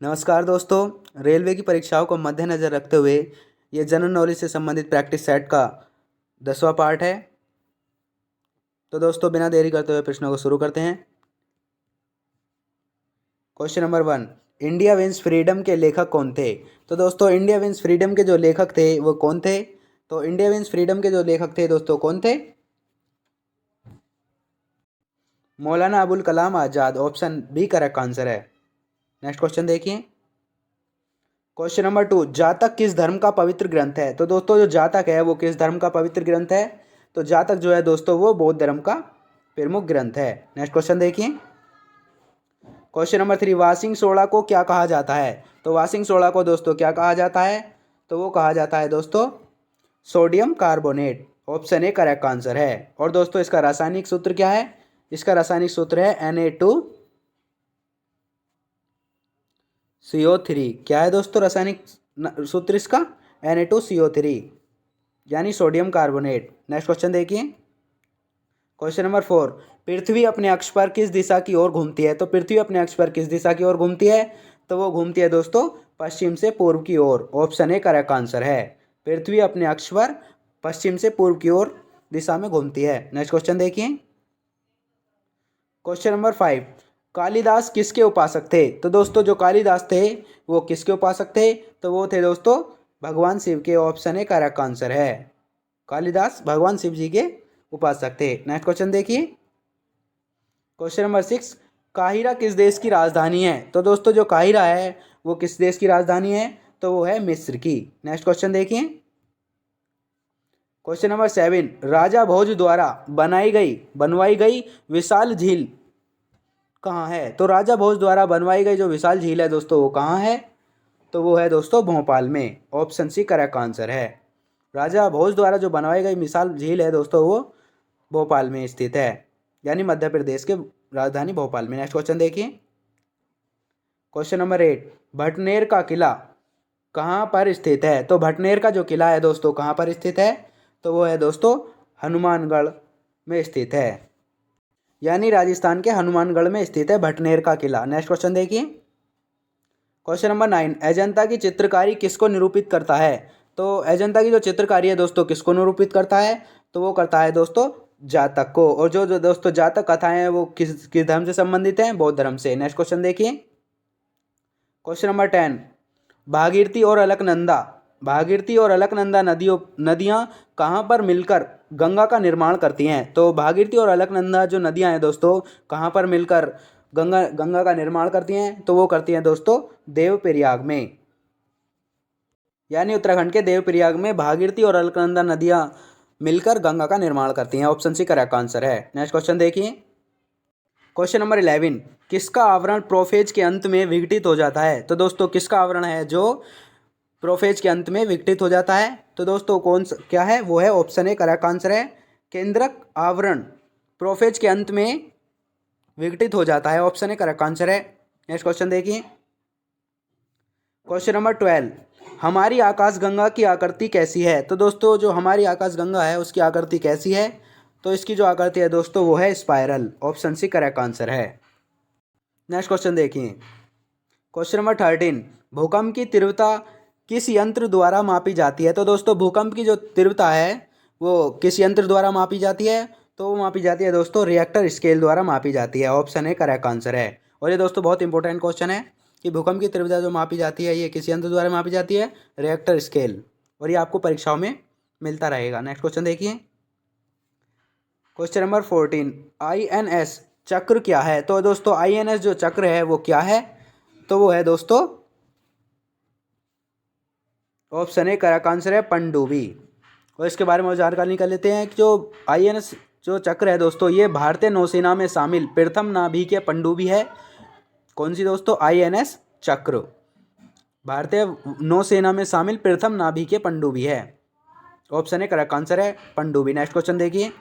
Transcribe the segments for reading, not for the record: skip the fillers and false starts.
नमस्कार दोस्तों, रेलवे की परीक्षाओं को मद्देनज़र रखते हुए ये जनरल नॉलेज से संबंधित प्रैक्टिस सेट का 10वां पार्ट है। तो दोस्तों बिना देरी करते हुए प्रश्नों को शुरू करते हैं। Question number 1, India wins freedom के लेखक कौन थे? तो दोस्तों इंडिया विंस फ्रीडम के जो लेखक थे वो कौन थे? तो इंडिया विंस फ्रीडम के जो लेखक थे दोस्तों कौन थे? Maulana Abul Kalam Azad. Option B correct answer है। नेक्स्ट क्वेश्चन देखिए। क्वेश्चन नंबर 2, जातक किस धर्म का पवित्र ग्रंथ है? तो दोस्तों जो जातक है वो किस धर्म का पवित्र ग्रंथ है? तो जातक जो है दोस्तों वो बौद्ध धर्म का प्रमुख ग्रंथ है। नेक्स्ट क्वेश्चन देखिए। क्वेश्चन नंबर 3, वाशिंग सोडा को क्या कहा जाता है? तो वाशिंग सोडा को दोस्तों क्या कहा जाता है? तो वो कहा जाता है दोस्तों sodium carbonate. Option A correct answer है। और दोस्तों इसका रासायनिक सूत्र क्या है? इसका रासायनिक सूत्र है Na2CO3। क्या है दोस्तों रासायनिक सूत्र इसका? Na2CO3 यानी सोडियम कार्बोनेट। नेक्स्ट क्वेश्चन देखिए। क्वेश्चन नंबर 4, पृथ्वी अपने अक्ष पर किस दिशा की ओर घूमती है? तो पृथ्वी अपने अक्ष पर किस दिशा की ओर घूमती है? तो वो घूमती है दोस्तों पश्चिम से पूर्व की ओर। ऑप्शन ए करेक्ट आंसर है। पृथ्वी अपने अक्ष पर पश्चिम से पूर्व की ओर दिशा में घूमती है। नेक्स्ट क्वेश्चन देखिए। क्वेश्चन नंबर 5, कालिदास किसके उपासक थे? तो दोस्तों जो कालिदास थे वो किसके उपासक थे? तो वो थे दोस्तों भगवान शिव के। ऑप्शन ए करेक्ट आंसर है। कालिदास भगवान शिव जी के उपासक थे। नेक्स्ट क्वेश्चन देखिए। क्वेश्चन नंबर 6, काहिरा किस देश की राजधानी है? तो दोस्तों जो काहिरा है वो किस देश की राजधानी है? तो वो है मिस्र की। नेक्स्ट क्वेश्चन देखिए। क्वेश्चन नंबर 7, राजा भोज द्वारा बनवाई गई विशाल झील कहाँ है? तो राजा भोज द्वारा बनवाई गई जो विशाल झील है दोस्तों वो कहाँ है? तो वो है दोस्तों भोपाल में। ऑप्शन सी करेक्ट आंसर है। राजा भोज द्वारा जो बनवाई गई विशाल झील है दोस्तों वो भोपाल में स्थित है, यानी मध्य प्रदेश के राजधानी भोपाल में। नेक्स्ट क्वेश्चन देखिए। क्वेश्चन नंबर 8, भटनेर का किला कहाँ पर स्थित है? तो भटनेर का जो किला है दोस्तों कहाँ पर स्थित है? तो वो है दोस्तों हनुमानगढ़ में स्थित है, यानी राजस्थान के हनुमानगढ़ में स्थित है भटनेर का किला। नेक्स्ट क्वेश्चन देखिए। क्वेश्चन नंबर 9, अजंता की चित्रकारी किसको निरूपित करता है? तो अजंता की जो चित्रकारी है दोस्तों किसको निरूपित करता है? तो वो करता है दोस्तों जातक को। और जो जो दोस्तों जातक कथाएं हैं वो किस किस धर्म से संबंधित हैं? बौद्ध धर्म से। नेक्स्ट क्वेश्चन देखिए। क्वेश्चन नंबर 10, भागीरथी और अलकनंदा नदियाँ कहाँ पर मिलकर गंगा का निर्माण करती हैं? तो भागीरथी और अलकनंदा जो नदियाँ हैं दोस्तों कहाँ पर मिलकर गंगा का निर्माण करती हैं? तो वो करती हैं दोस्तों देवप्रयाग में, यानी उत्तराखंड के देवप्रयाग में भागीरथी और अलकनंदा नदियाँ मिलकर गंगा का निर्माण करती हैं। ऑप्शन सी करेक्ट आंसर है। नेक्स्ट क्वेश्चन देखिए। क्वेश्चन नंबर 11, किसका आवरण प्रोफेज के अंत में विघटित हो जाता है? तो दोस्तों किसका आवरण है जो प्रोफेज के अंत में विघटित हो जाता है? तो दोस्तों क्या है? वो है ऑप्शन ए करेक्ट आंसर है। केंद्रक आवरण प्रोफेज के अंत में विघटित हो जाता है। ऑप्शन ए करेक्ट आंसर है। नेक्स्ट क्वेश्चन देखिए। क्वेश्चन नंबर 12, हमारी आकाशगंगा की आकृति कैसी है? तो दोस्तों जो हमारी आकाशगंगा है उसकी आकृति कैसी है? तो इसकी जो आकृति है दोस्तों वो है spiral. Option C correct answer है। नेक्स्ट क्वेश्चन देखिए। क्वेश्चन नंबर 13, भूकंप की तीव्रता किस यंत्र द्वारा मापी जाती है? तो दोस्तों भूकंप की जो तीव्रता है वो किस यंत्र द्वारा मापी जाती है? तो वो मापी जाती है दोस्तों रिएक्टर स्केल द्वारा मापी जाती है। ऑप्शन ए करेक्ट आंसर है। और ये दोस्तों बहुत इंपॉर्टेंट क्वेश्चन है कि भूकंप की तीव्रता जो मापी जाती है ये किस यंत्र द्वारा मापी जाती है? Richter scale. और ये आपको परीक्षाओं में मिलता रहेगा। नेक्स्ट क्वेश्चन देखिए। क्वेश्चन नंबर 14, INS चक्र क्या है? तो दोस्तों INS जो चक्र है वो क्या है? तो वो है दोस्तों ऑप्शन ए करेक्ट आंसर है पनडुब्बी। और इसके बारे में जानकारी कर लेते हैं कि जो INS जो चक्र है दोस्तों ये भारतीय नौसेना में शामिल प्रथम नाभिकीय पनडुब्बी है। कौन सी दोस्तों? INS चक्र भारतीय नौसेना में शामिल प्रथम नाभिकीय पनडुब्बी है। ऑप्शन ए करेक्ट आंसर है पनडुब्बी। नेक्स्ट क्वेश्चन देखिए।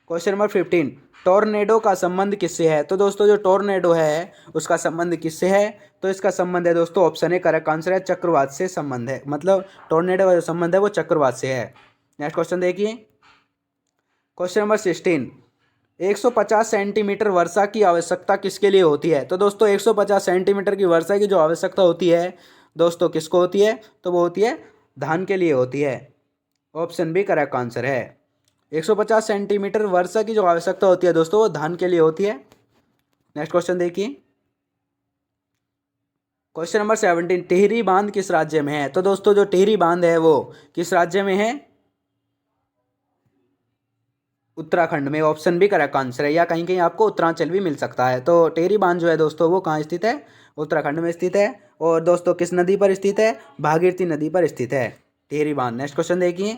क्वेश्चन नंबर 15, टॉर्नेडो का संबंध किससे है? तो दोस्तों जो टॉर्नेडो है उसका संबंध किससे है? तो इसका संबंध है दोस्तों ऑप्शन ए करेक्ट आंसर है चक्रवात से संबंध है, मतलब टॉर्नेडो का जो संबंध है वो चक्रवात से है। नेक्स्ट क्वेश्चन देखिए। क्वेश्चन नंबर 16, 150 सेंटीमीटर वर्षा की आवश्यकता किसके लिए होती है? तो दोस्तों 150 सेंटीमीटर की वर्षा की जो आवश्यकता होती है दोस्तों किसको होती है? तो वो होती है धान के लिए होती है। ऑप्शन बी करेक्ट आंसर है। 150 सेंटीमीटर वर्षा की जो आवश्यकता होती है दोस्तों वो धान के लिए होती है। नेक्स्ट क्वेश्चन देखिए, क्वेश्चन नंबर 17, टिहरी बांध किस राज्य में है? तो दोस्तों जो टिहरी बांध है वो किस राज्य में है? उत्तराखंड में। ऑप्शन भी करेक्ट आंसर है, या कहीं कहीं आपको उत्तरांचल भी मिल सकता है। तो टिहरी बांध जो है दोस्तों वो कहाँ स्थित है? उत्तराखंड में स्थित है। और दोस्तों किस नदी पर स्थित है? भागीरथी नदी पर स्थित है टिहरी बांध। नेक्स्ट क्वेश्चन देखिए,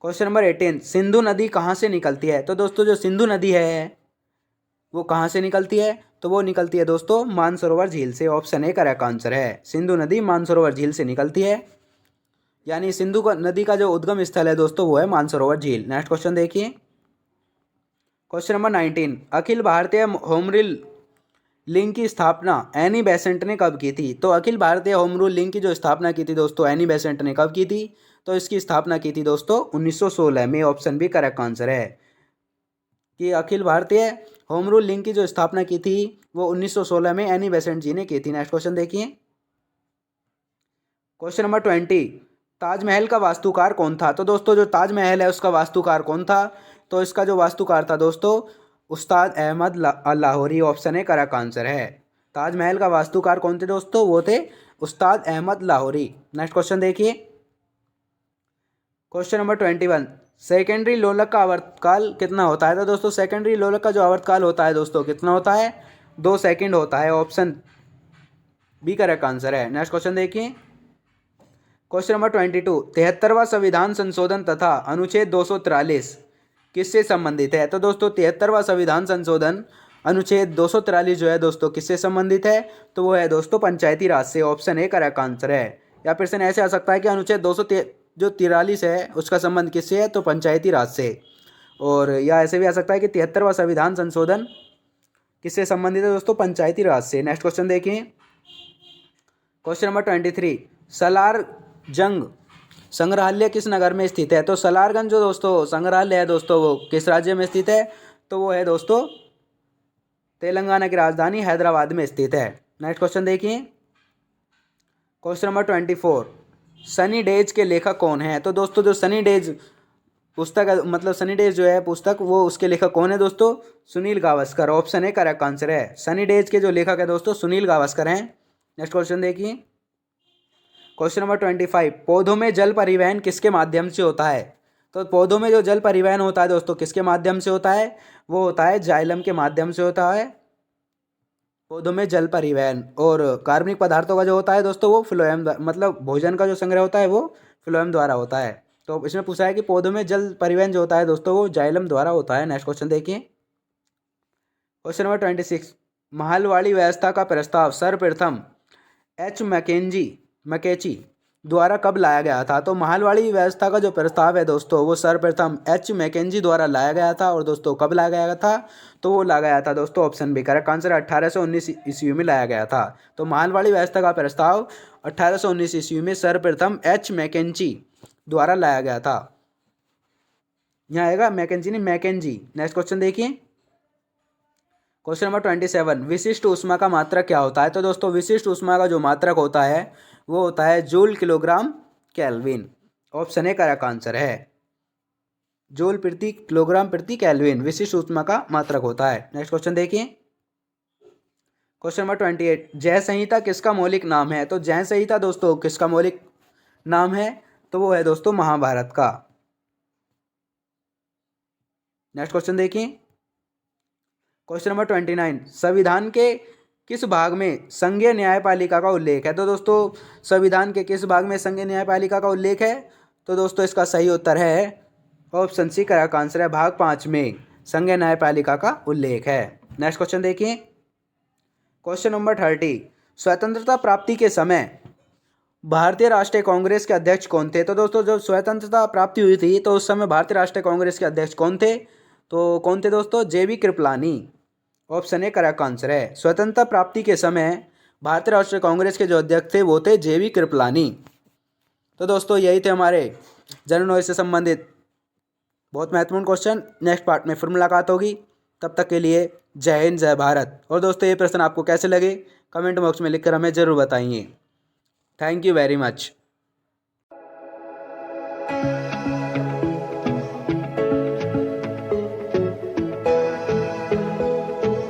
क्वेश्चन नंबर 18, सिंधु नदी कहाँ से निकलती है? तो दोस्तों जो सिंधु नदी है वो कहाँ से निकलती है? तो वो निकलती है दोस्तों मानसरोवर झील से। ऑप्शन ए करेक्ट आंसर है, सिंधु नदी मानसरोवर झील से निकलती है। यानी नदी का जो उद्गम स्थल है दोस्तों वो है मानसरोवर झील। नेक्स्ट क्वेश्चन देखिए, question number 19, Akhil Bharatiya home rule league की स्थापना एनी बेसेंट ने कब की थी? तो Akhil Bharatiya home rule league की जो स्थापना की थी दोस्तों एनी बेसेंट ने कब की थी? तो इसकी स्थापना की थी दोस्तों 1916 में। ऑप्शन भी करेक्ट आंसर है कि Akhil Bharatiya home rule league की जो स्थापना की थी वो 1916 में एनी बेसेंट जी ने की थी। नेक्स्ट क्वेश्चन देखिए, क्वेश्चन नंबर 20, ताजमहल का वास्तुकार कौन था? तो दोस्तों जो ताजमहल है उसका वास्तुकार कौन था? तो इसका जो वास्तुकार था दोस्तों Ustad Ahmad Lahori. Option A correct answer है। ताजमहल का वास्तुकार कौन थे दोस्तों? वो थे उस्ताद अहमद लाहौरी। नेक्स्ट क्वेश्चन देखिए, क्वेश्चन नंबर 21, सेकेंडरी लोलक का आवर्तकाल कितना होता है? तो दोस्तों सेकेंडरी लोलक का जो आवर्तकाल होता है दोस्तों कितना होता है? 2 सेकंड होता है। ऑप्शन बी करेक्ट आंसर है। नेक्स्ट क्वेश्चन देखिए, क्वेश्चन नंबर 22, 73वां संविधान संशोधन तथा अनुच्छेद 243 किससे संबंधित है? तो दोस्तों 73वां संविधान संशोधन अनुच्छेद 243 जो है दोस्तों किससे संबंधित है? तो वो है दोस्तों पंचायती राज से। ऑप्शन ए करेक्ट आंसर है। या फिर से ऐसे आ सकता है कि अनुच्छेद 243 है उसका संबंध किससे है? तो पंचायती राज से। और या ऐसे भी आ सकता है कि 73वां संविधान संशोधन किससे संबंधित है दोस्तों? पंचायती राज से। नेक्स्ट क्वेश्चन देखिए, क्वेश्चन नंबर 23, सलार जंग संग्रहालय किस नगर में स्थित है? तो सलारगंज जो दोस्तों संग्रहालय है दोस्तों वो किस राज्य में स्थित है? तो वो है दोस्तों तेलंगाना की राजधानी हैदराबाद में स्थित है। नेक्स्ट क्वेश्चन देखिए, क्वेश्चन नंबर 24, सनी डेज के लेखक कौन है? तो दोस्तों जो सनी डेज पुस्तक मतलब सनी डेज जो है पुस्तक वो उसके लेखक कौन है दोस्तों? Sunil Gavaskar. Option A correct answer है। सनी डेज के जो लेखक है दोस्तों सुनील गावस्कर हैं। नेक्स्ट क्वेश्चन देखिए, क्वेश्चन नंबर 25, पौधों में जल परिवहन किसके माध्यम से होता है? तो पौधों में जो जल परिवहन होता है दोस्तों किसके माध्यम से होता है? वो होता है जाइलम के माध्यम से होता है पौधों में जल परिवहन। और कार्बनिक पदार्थों का जो होता है दोस्तों वो फ्लोएम मतलब भोजन का जो संग्रह होता है वो फ्लोएम द्वारा होता है। तो इसमें पूछा है कि पौधों में जल परिवहन जो होता है दोस्तों वो जाइलम द्वारा होता है। नेक्स्ट क्वेश्चन देखिए, क्वेश्चन नंबर 26, महलवाड़ी व्यवस्था का प्रस्ताव सर्वप्रथम एच मैकेची द्वारा कब लाया गया था? तो महलवाड़ी व्यवस्था का जो प्रस्ताव है दोस्तों वो सर्वप्रथम एच मैकेंजी द्वारा लाया गया था। और दोस्तों कब लाया गया था? तो वो लाया गया था दोस्तों ऑप्शन बी करेक्ट आंसर 1819 ईस्वी में लाया गया था। तो महलवाड़ी व्यवस्था का प्रस्ताव 1819 ईस्वी में सर्वप्रथम एच मैकेंजी द्वारा लाया गया था। यहाँ आएगा मैकेंजी नहीं मैकेंजी। नेक्स्ट क्वेश्चन देखिए, क्वेश्चन नंबर 27, विशिष्ट ऊष्मा का मात्रक क्या होता है? तो दोस्तों विशिष्ट ऊष्मा का जो मात्रक होता है वो होता है joule kilogram kelvin. Option A correct answer है। जूल प्रति किलोग्राम प्रति केल्विन विशिष्ट ऊष्मा का मात्रक होता है। नेक्स्ट क्वेश्चन देखिए, क्वेश्चन नंबर 28, जय संहिता किसका मौलिक नाम है? तो जय संहिता दोस्तों किसका मौलिक नाम है? तो वो है दोस्तों महाभारत का। नेक्स्ट क्वेश्चन देखिए, क्वेश्चन नंबर 29, संविधान के किस भाग में संघीय न्यायपालिका का उल्लेख है? तो दोस्तों संविधान के किस भाग में संघीय न्यायपालिका का उल्लेख है? तो दोस्तों इसका सही उत्तर है ऑप्शन सी करेक्ट आंसर है, भाग 5 में संघीय न्यायपालिका का उल्लेख है। नेक्स्ट क्वेश्चन देखिए, क्वेश्चन नंबर 30, स्वतंत्रता प्राप्ति के समय भारतीय राष्ट्रीय कांग्रेस के अध्यक्ष कौन थे? तो दोस्तों जब स्वतंत्रता प्राप्ति हुई थी तो उस समय भारतीय राष्ट्रीय कांग्रेस के अध्यक्ष कौन थे? तो कौन थे दोस्तों? JB Kripalani. Option A correct answer है। स्वतंत्रता प्राप्ति के समय भारतीय राष्ट्रीय कांग्रेस के जो अध्यक्ष थे वो थे जेबी कृपलानी। तो दोस्तों यही थे हमारे जनरल नॉलेज से संबंधित बहुत महत्वपूर्ण क्वेश्चन। नेक्स्ट पार्ट में फिर मुलाकात होगी, तब तक के लिए जय हिंद जय भारत। और दोस्तों ये प्रश्न आपको कैसे लगे कमेंट बॉक्स में लिखकर हमें ज़रूर बताइए। Thank you very much.